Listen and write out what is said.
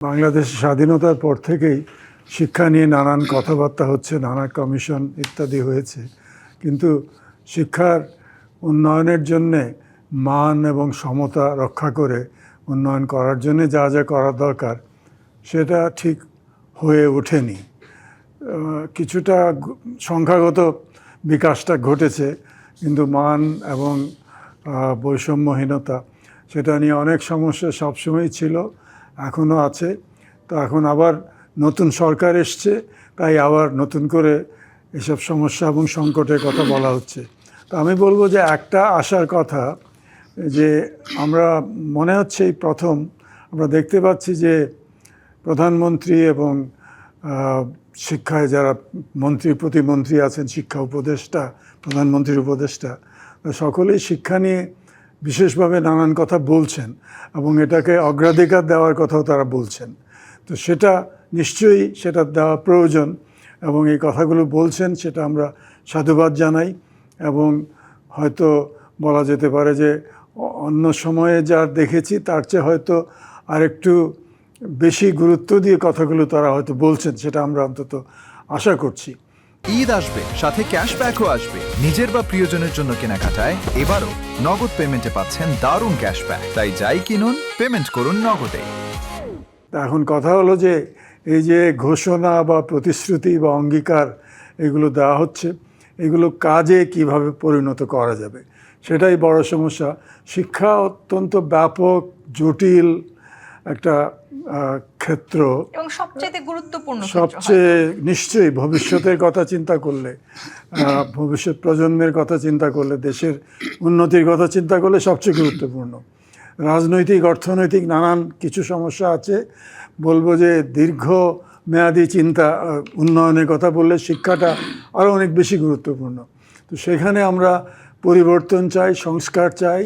বাংলাদেশ স্বাধীনতার পর থেকেই শিক্ষা নিয়ে নানান কথাবার্তা হচ্ছে, নানা কমিশন ইত্যাদি হয়েছে, কিন্তু শিক্ষার উন্নয়নের জন্যে মান এবং সমতা রক্ষা করে উন্নয়ন করার জন্যে যা যা করা দরকার সেটা ঠিক হয়ে ওঠেনি। কিছুটা সংখ্যাগত বিকাশটা ঘটেছে, কিন্তু মান এবং বৈষম্যহীনতা সেটা নিয়ে অনেক সমস্যা সবসময়ই ছিল, এখনও আছে। তো এখন আবার নতুন সরকার এসছে, তাই আবার নতুন করে এসব সমস্যা এবং সংকটের কথা বলা হচ্ছে। তো আমি বলবো যে একটা আশার কথা, যে আমরা মনে হচ্ছে এই প্রথম আমরা দেখতে পাচ্ছি যে প্রধানমন্ত্রী এবং শিক্ষায় যারা মন্ত্রী প্রতিমন্ত্রী আছেন, শিক্ষা উপদেষ্টা, প্রধানমন্ত্রীর উপদেষ্টা, সকলেই শিক্ষা নিয়ে বিশেষভাবে নানান কথা বলছেন এবং এটাকে অগ্রাধিকার দেওয়ার কথাও তারা বলছেন। তো সেটা নিশ্চয়ই সেটা দেওয়া প্রয়োজন এবং এই কথাগুলো বলছেন, সেটা আমরা সাধুবাদ জানাই। এবং হয়তো বলা যেতে পারে যে অন্য সময়ে যা দেখেছি তার চেয়ে হয়তো আরেকটু বেশি গুরুত্ব দিয়ে কথাগুলো তারা হয়তো বলছেন, সেটা আমরা অন্তত আশা করছি। ঈদ আসবে, সাথে ক্যাশব্যাকও আসবে। নিজের বা প্রিয়জনের জন্য কেনাকাটায় এবারও নগদ পেমেন্টে পাচ্ছেন দারুণ ক্যাশব্যাক। তাই যাই কিনুন, পেমেন্ট করুন নগদে। এখন কথা হলো যে এই যে ঘোষণা বা প্রতিশ্রুতি বা অঙ্গীকার এগুলো দেওয়া হচ্ছে, এগুলো কাজে কিভাবে পরিণত করা যাবে সেটাই বড় সমস্যা। শিক্ষা অত্যন্ত ব্যাপক জটিল একটা ক্ষেত্র এবং সবচেয়ে গুরুত্বপূর্ণ, সবচেয়ে নিশ্চয়ই ভবিষ্যতের কথা চিন্তা করলে, ভবিষ্যৎ প্রজন্মের কথা চিন্তা করলে, দেশের উন্নতির কথা চিন্তা করলে সবচেয়ে গুরুত্বপূর্ণ। রাজনৈতিক অর্থনৈতিক নানান কিছু সমস্যা আছে, বলবো যে দীর্ঘ মেয়াদি চিন্তা উন্নয়নের কথা বললে শিক্ষাটা আরও অনেক বেশি গুরুত্বপূর্ণ। তো সেখানে আমরা পরিবর্তন চাই, সংস্কার চাই।